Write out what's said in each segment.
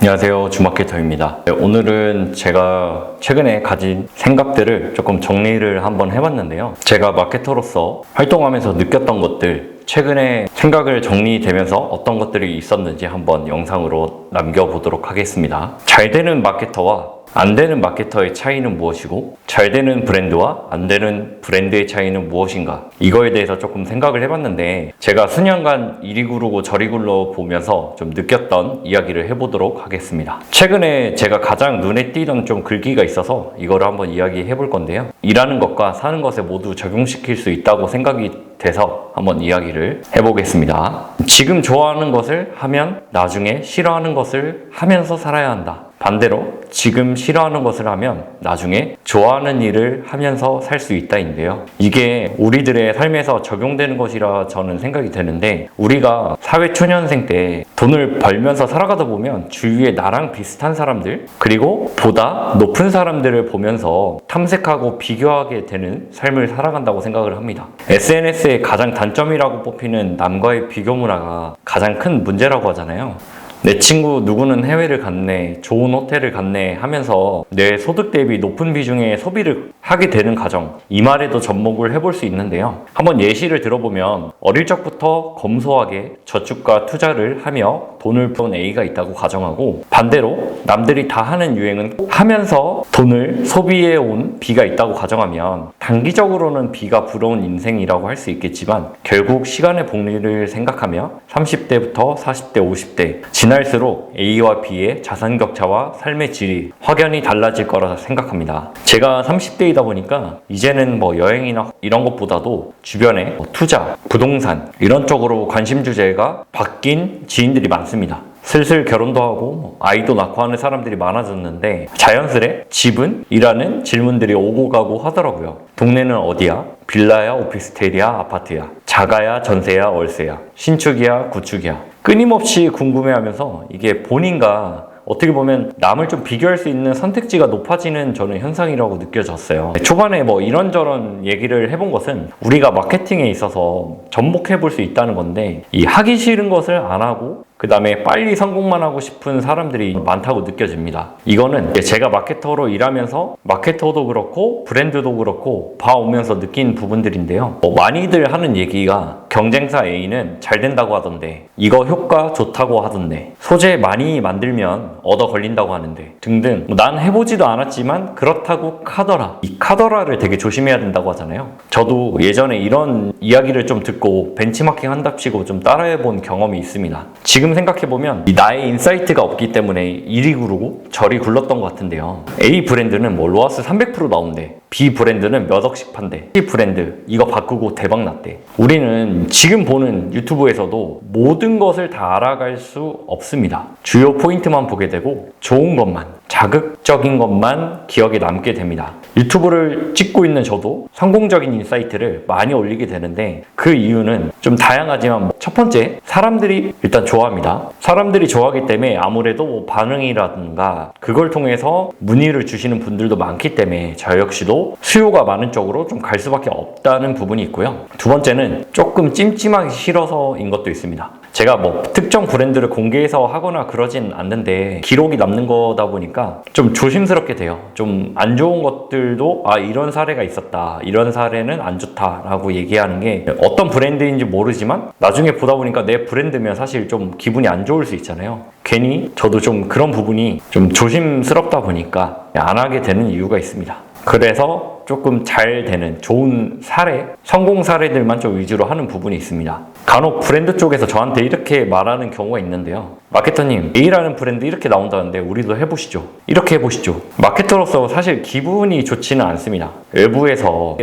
안녕하세요, 주마케터입니다. 오늘은 제가 최근에 가진 생각들을 조금 정리를 한번 해봤는데요. 제가 마케터로서 활동하면서 느꼈던 것들, 최근에 생각을 정리되면서 어떤 것들이 있었는지 한번 영상으로 남겨보도록 하겠습니다. 잘 되는 마케터와 안 되는 마케터의 차이는 무엇이고, 잘 되는 브랜드와 안 되는 브랜드의 차이는 무엇인가, 이거에 대해서 조금 생각을 해봤는데, 제가 수년간 이리 구르고 저리 굴러 보면서 좀 느꼈던 이야기를 해보도록 하겠습니다. 최근에 제가 가장 눈에 띄던 좀 글귀가 있어서 이거를 한번 이야기해 볼 건데요. 일하는 것과 사는 것에 모두 적용시킬 수 있다고 생각이 돼서 한번 이야기를 해보겠습니다. 지금 좋아하는 것을 하면 나중에 싫어하는 것을 하면서 살아야 한다. 반대로 지금 싫어하는 것을 하면 나중에 좋아하는 일을 하면서 살 수 있다인데요. 이게 우리들의 삶에서 적용되는 것이라 저는 생각이 되는데, 우리가 사회초년생 때 돈을 벌면서 살아가다 보면 주위에 나랑 비슷한 사람들, 그리고 보다 높은 사람들을 보면서 탐색하고 비교하게 되는 삶을 살아간다고 생각을 합니다. SNS의 가장 단점이라고 뽑히는 남과의 비교 문화가 가장 큰 문제라고 하잖아요. 내 친구 누구는 해외를 갔네, 좋은 호텔을 갔네 하면서 내 소득 대비 높은 비중의 소비를 하게 되는 가정, 이 말에도 접목을 해볼 수 있는데요. 한번 예시를 들어보면, 어릴 적부터 검소하게 저축과 투자를 하며 돈을 번 A가 있다고 가정하고, 반대로 남들이 다 하는 유행은 하면서 돈을 소비해 온 B가 있다고 가정하면, 단기적으로는 B가 부러운 인생이라고 할 수 있겠지만 결국 시간의 복리를 생각하며 30대부터 40대, 50대 지날수록 A와 B의 자산 격차와 삶의 질이 확연히 달라질 거라 생각합니다. 제가 30대이다 보니까 이제는 여행이나 이런 것보다도 주변에 투자, 부동산 이런 쪽으로 관심 주제가 바뀐 지인들이 많습니다. 슬슬 결혼도 하고 아이도 낳고 하는 사람들이 많아졌는데, 자연스레 집은? 이라는 질문들이 오고 가고 하더라고요. 동네는 어디야? 빌라야? 오피스텔이야? 아파트야? 자가야? 전세야? 월세야? 신축이야? 구축이야? 끊임없이 궁금해하면서 이게 본인과 어떻게 보면 남을 좀 비교할 수 있는 선택지가 높아지는 저는 현상이라고 느껴졌어요. 초반에 이런저런 얘기를 해본 것은 우리가 마케팅에 있어서 접목해 볼 수 있다는 건데, 이 하기 싫은 것을 안 하고 그 다음에 빨리 성공만 하고 싶은 사람들이 많다고 느껴집니다. 이거는 제가 마케터로 일하면서 마케터도 그렇고 브랜드도 그렇고 봐오면서 느낀 부분들인데요. 많이들 하는 얘기가, 경쟁사 A는 잘 된다고 하던데, 이거 효과 좋다고 하던데, 소재 많이 만들면 얻어 걸린다고 하는데 등등, 난 해보지도 않았지만 그렇다고 카더라, 이 카더라를 되게 조심해야 된다고 하잖아요. 저도 예전에 이런 이야기를 좀 듣고 벤치마킹 한답시고 좀 따라해본 경험이 있습니다. 지금 생각해보면 나의 인사이트가 없기 때문에 이리 구르고 저리 굴렀던 것 같은데요. A 브랜드는 로아스 300% 나온대, B 브랜드는 몇 억씩 판대, C 브랜드 이거 바꾸고 대박 났대. 우리는 지금 보는 유튜브에서도 모든 것을 다 알아갈 수 없습니다. 주요 포인트만 보게 되고 좋은 것만, 자극적인 것만 기억에 남게 됩니다. 유튜브를 찍고 있는 저도 성공적인 인사이트를 많이 올리게 되는데, 그 이유는 좀 다양하지만, 첫 번째, 사람들이 일단 좋아합니다. 사람들이 좋아하기 때문에 아무래도 반응이라든가 그걸 통해서 문의를 주시는 분들도 많기 때문에 저 역시도 수요가 많은 쪽으로 좀 갈 수밖에 없다는 부분이 있고요. 두 번째는 조금 찜찜하기 싫어서인 것도 있습니다. 제가 특정 브랜드를 공개해서 하거나 그러진 않는데 기록이 남는 거다 보니까 좀 조심스럽게 돼요. 좀 안 좋은 것들도 이런 사례가 있었다, 이런 사례는 안 좋다라고 얘기하는 게, 어떤 브랜드인지 모르지만 나중에 보다 보니까 내 브랜드면 사실 좀 기분이 안 좋을 수 있잖아요. 괜히 저도 좀 그런 부분이 좀 조심스럽다 보니까 안 하게 되는 이유가 있습니다. 그래서 조금 잘 되는 좋은 사례, 성공 사례들만 좀 위주로 하는 부분이 있습니다. 간혹 브랜드 쪽에서 저한테 이렇게 말하는 경우가 있는데요. 마케터님, A라는 브랜드 이렇게 나온다는데 우리도 해보시죠. 이렇게 해보시죠. 마케터로서 사실 기분이 좋지는 않습니다. 외부에서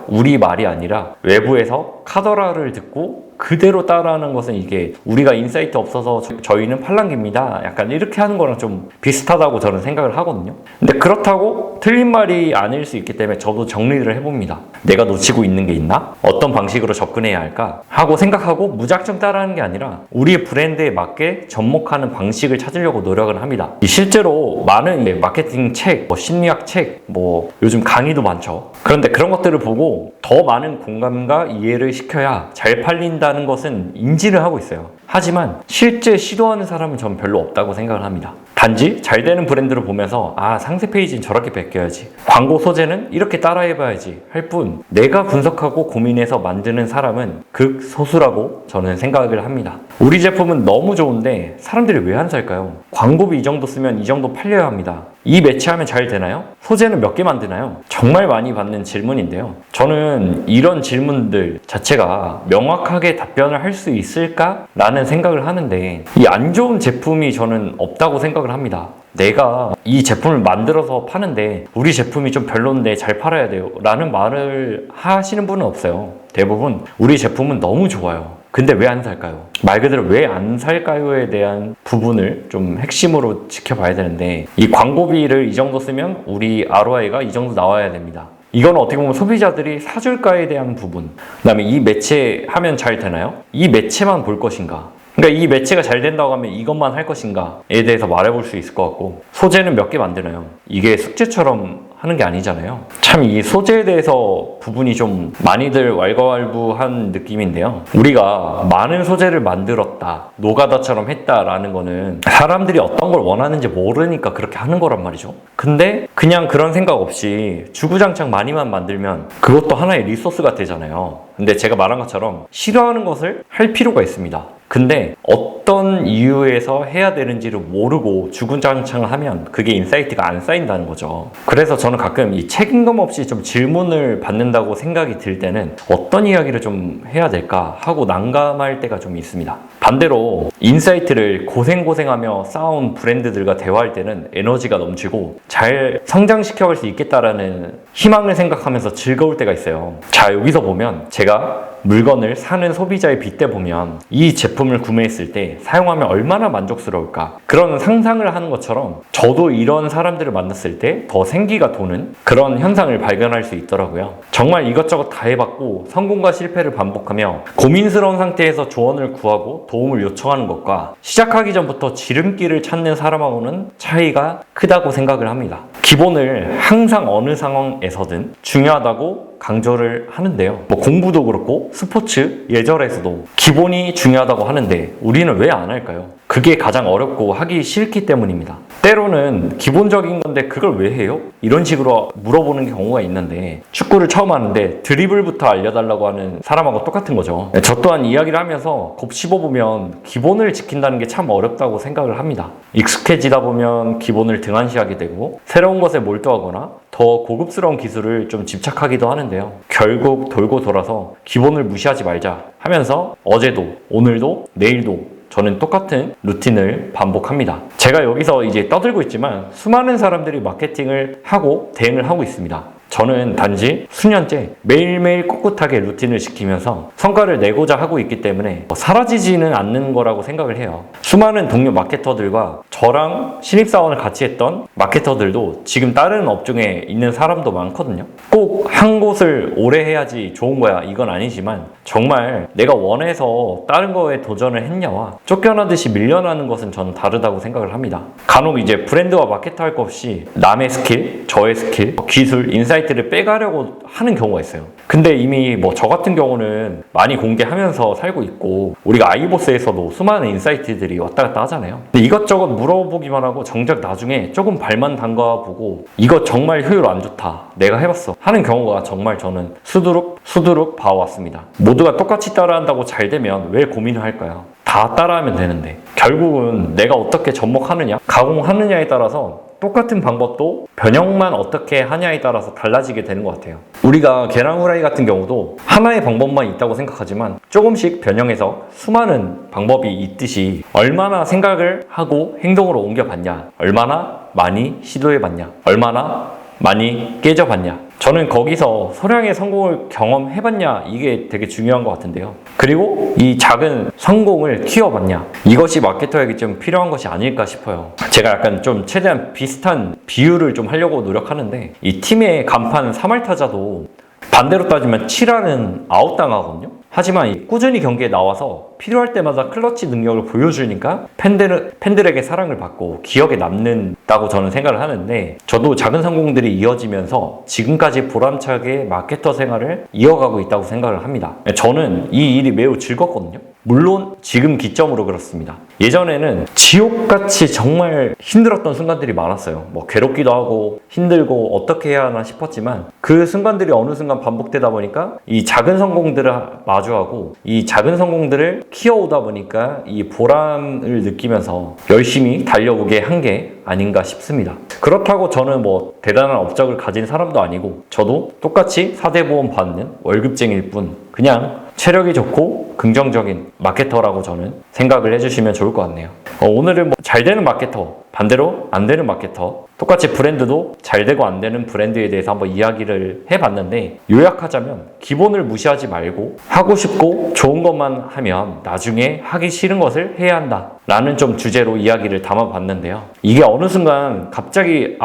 우리 말이 아니라 외부에서 카더라를 듣고 그대로 따라하는 것은, 이게 우리가 인사이트 없어서 저희는 팔랑귀입니다, 약간 이렇게 하는 거랑 좀 비슷하다고 저는 생각을 하거든요. 근데 그렇다고 틀린 말이 아닐 수 있기 때문에 저도 정리를 해봅니다. 내가 놓치고 있는 게 있나? 어떤 방식으로 접근해야 할까? 하고 생각하고 무작정 따라하는 게 아니라 우리의 브랜드에 맞게 접목하는 방식을 찾으려고 노력을 합니다. 실제로 많은 마케팅 책, 심리학 책, 요즘 강의도 많죠. 그런데 그런 것들을 보고 더 많은 공감과 이해를 시켜야 잘 팔린다는 것은 인지를 하고 있어요. 하지만 실제 시도하는 사람은 전 별로 없다고 생각을 합니다. 단지 잘 되는 브랜드를 보면서 상세 페이지는 저렇게 베껴야지, 광고 소재는 이렇게 따라해봐야지 할 뿐, 내가 분석하고 고민해서 만드는 사람은 극소수라고 저는 생각을 합니다. 우리 제품은 너무 좋은데 사람들이 왜 안 살까요? 광고비 이 정도 쓰면 이 정도 팔려야 합니다. 이 매치하면 잘 되나요? 소재는 몇 개 만드나요? 정말 많이 받는 질문인데요. 저는 이런 질문들 자체가 명확하게 답변을 할 수 있을까? 라는 생각을 하는데, 이 안 좋은 제품이 저는 없다고 생각을 합니다. 내가 이 제품을 만들어서 파는데 우리 제품이 좀 별론데 잘 팔아야 돼요 라는 말을 하시는 분은 없어요. 대부분 우리 제품은 너무 좋아요. 근데 왜 안 살까요? 말 그대로 왜 안 살까요에 대한 부분을 좀 핵심으로 지켜봐야 되는데, 이 광고비를 이 정도 쓰면 우리 ROI가 이 정도 나와야 됩니다. 이건 어떻게 보면 소비자들이 사줄까에 대한 부분, 그 다음에 이 매체하면 잘 되나요? 이 매체만 볼 것인가? 그러니까 이 매체가 잘 된다고 하면 이것만 할 것인가에 대해서 말해볼 수 있을 것 같고, 소재는 몇 개 만드나요? 이게 숙제처럼 하는 게 아니잖아요. 참 이 소재에 대해서 부분이 좀 많이들 왈가왈부한 느낌인데요. 우리가 많은 소재를 만들었다, 노가다처럼 했다라는 거는 사람들이 어떤 걸 원하는지 모르니까 그렇게 하는 거란 말이죠. 근데 그냥 그런 생각 없이 주구장창 많이만 만들면 그것도 하나의 리소스가 되잖아요. 근데 제가 말한 것처럼 싫어하는 것을 할 필요가 있습니다. 근데 어떤 이유에서 해야 되는지를 모르고 주구장창 하면 그게 인사이트가 안 쌓인다는 거죠. 그래서 저는 가끔 이 책임감 없이 좀 질문을 받는다고 생각이 들 때는 어떤 이야기를 좀 해야 될까 하고 난감할 때가 좀 있습니다. 반대로 인사이트를 고생하며 쌓아온 브랜드들과 대화할 때는 에너지가 넘치고 잘 성장시켜갈 수 있겠다라는 희망을 생각하면서 즐거울 때가 있어요. 자, 여기서 보면 제가 물건을 사는 소비자의 빗대 보면 이 제품을 구매했을 때 사용하면 얼마나 만족스러울까, 그런 상상을 하는 것처럼 저도 이런 사람들을 만났을 때 더 생기가 도는 그런 현상을 발견할 수 있더라고요. 정말 이것저것 다 해봤고 성공과 실패를 반복하며 고민스러운 상태에서 조언을 구하고 도움을 요청하는 것과 시작하기 전부터 지름길을 찾는 사람하고는 차이가 크다고 생각을 합니다. 기본을 항상 어느 상황에서든 중요하다고 강조를 하는데요. 공부도 그렇고 스포츠, 예절에서도 기본이 중요하다고 하는데 우리는 왜 안 할까요? 그게 가장 어렵고 하기 싫기 때문입니다. 때로는 기본적인 건데 그걸 왜 해요? 이런 식으로 물어보는 경우가 있는데, 축구를 처음 하는데 드리블부터 알려달라고 하는 사람하고 똑같은 거죠. 저 또한 이야기를 하면서 곱씹어보면 기본을 지킨다는 게 참 어렵다고 생각을 합니다. 익숙해지다 보면 기본을 등한시하게 되고 새로운 것에 몰두하거나 더 고급스러운 기술을 좀 집착하기도 하는데요. 결국 돌고 돌아서 기본을 무시하지 말자 하면서 어제도 오늘도 내일도 저는 똑같은 루틴을 반복합니다. 제가 여기서 이제 떠들고 있지만 수많은 사람들이 마케팅을 하고 대응을 하고 있습니다. 저는 단지 수년째 매일매일 꿋꿋하게 루틴을 지키면서 성과를 내고자 하고 있기 때문에 사라지지는 않는 거라고 생각을 해요. 수많은 동료 마케터들과 저랑 신입사원을 같이 했던 마케터들도 지금 다른 업종에 있는 사람도 많거든요. 꼭 한 곳을 오래 해야지 좋은 거야 이건 아니지만, 정말 내가 원해서 다른 거에 도전을 했냐와 쫓겨나듯이 밀려나는 것은 저는 다르다고 생각을 합니다. 간혹 이제 브랜드와 마케터 할 것 없이 남의 스킬, 저의 스킬, 기술, 인사이트를 빼가려고 하는 경우가 있어요. 근데 이미 저 같은 경우는 많이 공개하면서 살고 있고, 우리가 아이보스에서도 수많은 인사이트들이 왔다 갔다 하잖아요. 근데 이것저것 물어보기만 하고 정작 나중에 조금 발만 담가보고 이거 정말 효율 안 좋다, 내가 해봤어 하는 경우가 정말 저는 수두룩 봐왔습니다. 모두가 똑같이 따라한다고 잘 되면 왜 고민을 할까요? 다 따라하면 되는데 결국은 내가 어떻게 접목하느냐, 가공하느냐에 따라서 똑같은 방법도 변형만 어떻게 하냐에 따라서 달라지게 되는 것 같아요. 우리가 계란 후라이 같은 경우도 하나의 방법만 있다고 생각하지만 조금씩 변형해서 수많은 방법이 있듯이 얼마나 생각을 하고 행동으로 옮겨봤냐, 얼마나 많이 시도해봤냐, 얼마나 많이 깨져봤냐, 저는 거기서 소량의 성공을 경험해봤냐, 이게 되게 중요한 것 같은데요. 그리고 이 작은 성공을 키워봤냐, 이것이 마케터에게 좀 필요한 것이 아닐까 싶어요. 제가 약간 좀 최대한 비슷한 비유를 좀 하려고 노력하는데, 이 팀의 간판 3할타자도 반대로 따지면 7할은 아웃당하거든요. 하지만 꾸준히 경기에 나와서 필요할 때마다 클러치 능력을 보여주니까 팬들에게 사랑을 받고 기억에 남는다고 저는 생각을 하는데, 저도 작은 성공들이 이어지면서 지금까지 보람차게 마케터 생활을 이어가고 있다고 생각을 합니다. 저는 이 일이 매우 즐겁거든요. 물론 지금 기점으로 그렇습니다. 예전에는 지옥같이 정말 힘들었던 순간들이 많았어요. 뭐 괴롭기도 하고 힘들고 어떻게 해야 하나 싶었지만 그 순간들이 어느 순간 반복되다 보니까 이 작은 성공들을 마주하고 이 작은 성공들을 키워오다 보니까 이 보람을 느끼면서 열심히 달려오게 한 게 아닌가 싶습니다. 그렇다고 저는 뭐 대단한 업적을 가진 사람도 아니고 저도 똑같이 4대 보험 받는 월급쟁이일 뿐 그냥 체력이 좋고 긍정적인 마케터라고 저는 생각을 해주시면 좋을 것 같네요. 오늘은 뭐 잘 되는 마케터, 반대로 안 되는 마케터, 똑같이 브랜드도 잘 되고 안 되는 브랜드에 대해서 한번 이야기를 해봤는데 요약하자면 기본을 무시하지 말고 하고 싶고 좋은 것만 하면 나중에 하기 싫은 것을 해야 한다 라는 좀 주제로 이야기를 담아봤는데요. 이게 어느 순간 갑자기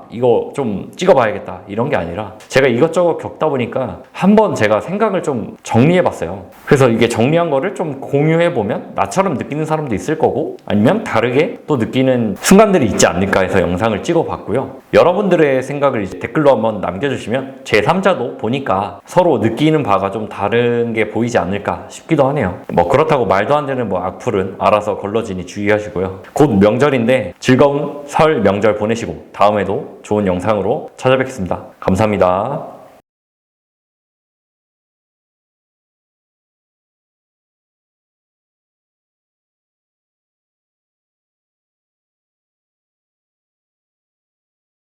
이거 좀 찍어봐야겠다 이런 게 아니라 제가 이것저것 겪다 보니까 한번 제가 생각을 좀 정리해봤어요. 그래서 이게 정리한 거를 좀 공유해보면 나처럼 느끼는 사람도 있을 거고 아니면 다르게 또 느끼는 순간들이 있지 않을까 해서 영상을 찍어봤고요. 여러분들의 생각을 이제 댓글로 한번 남겨주시면 제3자도 보니까 서로 느끼는 바가 좀 다른 게 보이지 않을까 싶기도 하네요. 뭐 그렇다고 말도 안 되는 뭐 악플은 알아서 걸러지니 주의하시고요. 곧 명절인데 즐거운 설 명절 보내시고 다음에도 좋은 영상으로 찾아뵙겠습니다. 감사합니다.